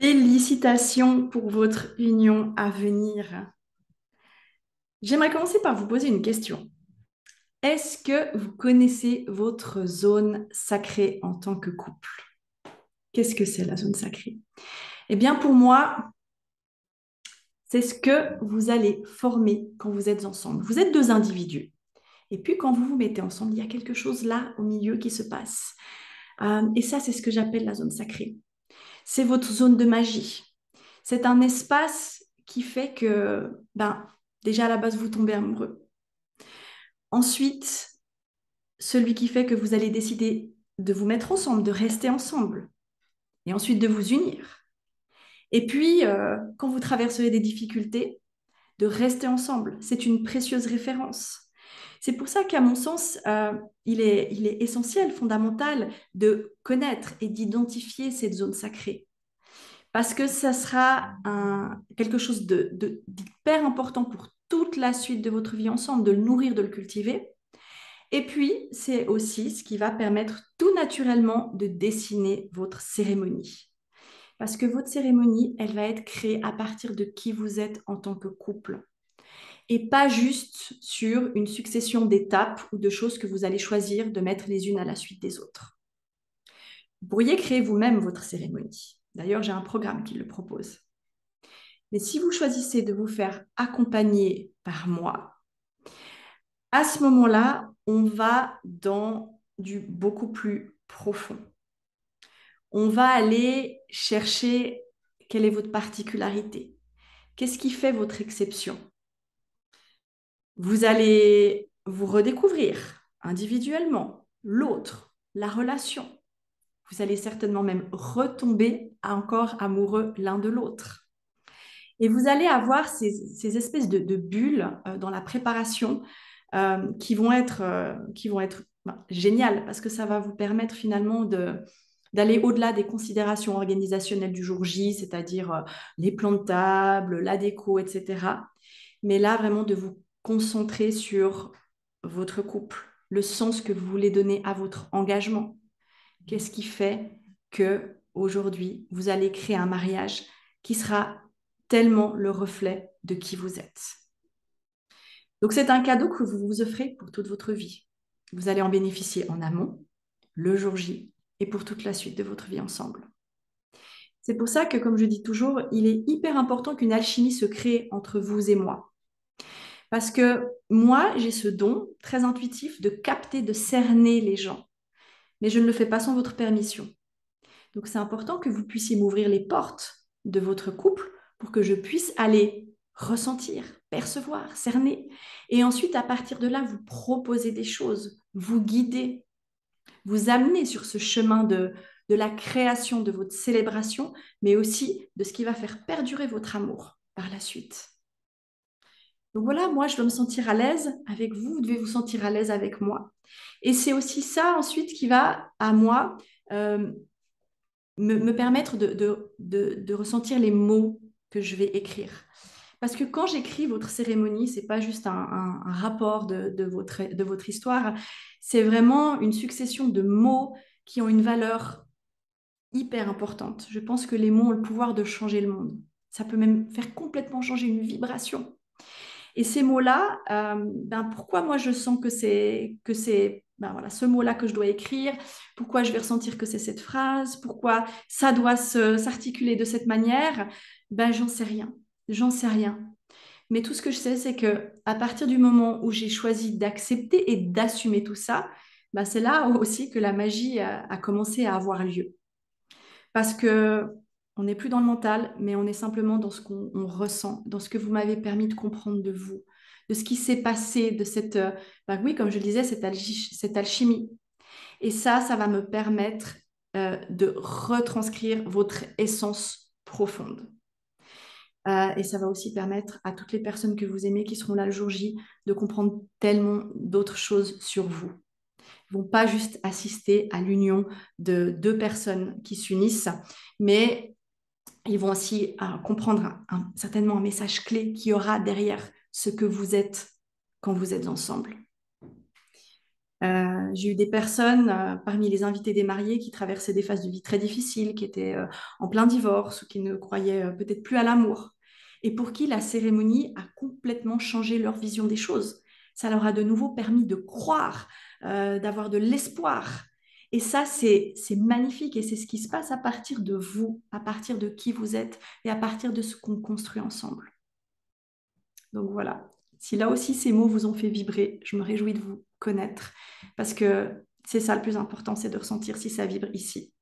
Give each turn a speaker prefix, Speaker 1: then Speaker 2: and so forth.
Speaker 1: Félicitations pour votre union à venir. J'aimerais commencer par vous poser une question. Est-ce que vous connaissez votre zone sacrée en tant que couple? Qu'est-ce que c'est la zone sacrée? Eh bien, pour moi, c'est ce que vous allez former quand vous êtes ensemble. Vous êtes deux individus. Et puis, quand vous vous mettez ensemble, il y a quelque chose là au milieu qui se passe. Et ça, c'est ce que j'appelle la zone sacrée. C'est votre zone de magie. C'est un espace qui fait que, déjà à la base, vous tombez amoureux. Ensuite, celui qui fait que vous allez décider de vous mettre ensemble, de rester ensemble, et ensuite de vous unir. Et puis, quand vous traverserez des difficultés, de rester ensemble. C'est une précieuse référence. C'est pour ça qu'à mon sens, il est essentiel, fondamental de connaître et d'identifier cette zone sacrée. Parce que ça sera quelque chose d'hyper important pour toute la suite de votre vie ensemble, de le nourrir, de le cultiver. Et puis, c'est aussi ce qui va permettre tout naturellement de dessiner votre cérémonie. Parce que votre cérémonie, elle va être créée à partir de qui vous êtes en tant que couple. Et pas juste sur une succession d'étapes ou de choses que vous allez choisir de mettre les unes à la suite des autres. Vous pourriez créer vous-même votre cérémonie. D'ailleurs, j'ai un programme qui le propose. Mais si vous choisissez de vous faire accompagner par moi, à ce moment-là, on va dans du beaucoup plus profond. On va aller chercher quelle est votre particularité. Qu'est-ce qui fait votre exception? Vous allez vous redécouvrir individuellement, l'autre, la relation. Vous allez certainement même retomber encore amoureux l'un de l'autre. Et vous allez avoir ces espèces de bulles dans la préparation qui vont être géniales parce que ça va vous permettre finalement d'aller au-delà des considérations organisationnelles du jour J, c'est-à-dire les plans de table, la déco, etc. Mais là, vraiment de vous concentrer sur votre couple, le sens que vous voulez donner à votre engagement. Qu'est-ce qui fait que aujourd'hui vous allez créer un mariage qui sera tellement le reflet de qui vous êtes. Donc c'est un cadeau que vous vous offrez pour toute votre vie. Vous allez en bénéficier en amont, le jour J et pour toute la suite de votre vie ensemble. C'est pour ça que, comme je dis toujours, il est hyper important qu'une alchimie se crée entre vous et moi. Parce que moi, j'ai ce don très intuitif de capter, de cerner les gens. Mais je ne le fais pas sans votre permission. Donc c'est important que vous puissiez m'ouvrir les portes de votre couple pour que je puisse aller ressentir, percevoir, cerner. Et ensuite, à partir de là, vous proposer des choses, vous guider, vous amener sur ce chemin de la création de votre célébration, mais aussi de ce qui va faire perdurer votre amour par la suite. Donc voilà, moi, je dois me sentir à l'aise avec vous, vous devez vous sentir à l'aise avec moi. Et c'est aussi ça ensuite qui va, à moi, euh, me permettre de ressentir les mots que je vais écrire. Parce que quand j'écris votre cérémonie, c'est pas juste un rapport de votre histoire, c'est vraiment une succession de mots qui ont une valeur hyper importante. Je pense que les mots ont le pouvoir de changer le monde. Ça peut même faire complètement changer une vibration. Et ces mots-là, pourquoi moi je sens que c'est voilà, ce mot-là que je dois écrire, pourquoi je vais ressentir que c'est cette phrase, pourquoi ça doit s'articuler de cette manière, j'en sais rien. J'en sais rien. Mais tout ce que je sais, c'est que à partir du moment où j'ai choisi d'accepter et d'assumer tout ça, c'est là aussi que la magie a commencé à avoir lieu. Parce que on n'est plus dans le mental, mais on est simplement dans ce qu'on ressent, dans ce que vous m'avez permis de comprendre de vous, de ce qui s'est passé, de cette, oui, comme je le disais, cette alchimie. Et ça va me permettre de retranscrire votre essence profonde. Et ça va aussi permettre à toutes les personnes que vous aimez qui seront là le jour J de comprendre tellement d'autres choses sur vous. Ils vont pas juste assister à l'union de deux personnes qui s'unissent, mais ils vont aussi comprendre certainement un message clé qui y aura derrière ce que vous êtes quand vous êtes ensemble. J'ai eu des personnes parmi les invités des mariés qui traversaient des phases de vie très difficiles, qui étaient en plein divorce ou qui ne croyaient peut-être plus à l'amour, et pour qui la cérémonie a complètement changé leur vision des choses. Ça leur a de nouveau permis de croire, d'avoir de l'espoir. Et ça, c'est magnifique et c'est ce qui se passe à partir de vous, à partir de qui vous êtes et à partir de ce qu'on construit ensemble. Donc voilà, si là aussi ces mots vous ont fait vibrer, je me réjouis de vous connaître parce que c'est ça le plus important, c'est de ressentir si ça vibre ici.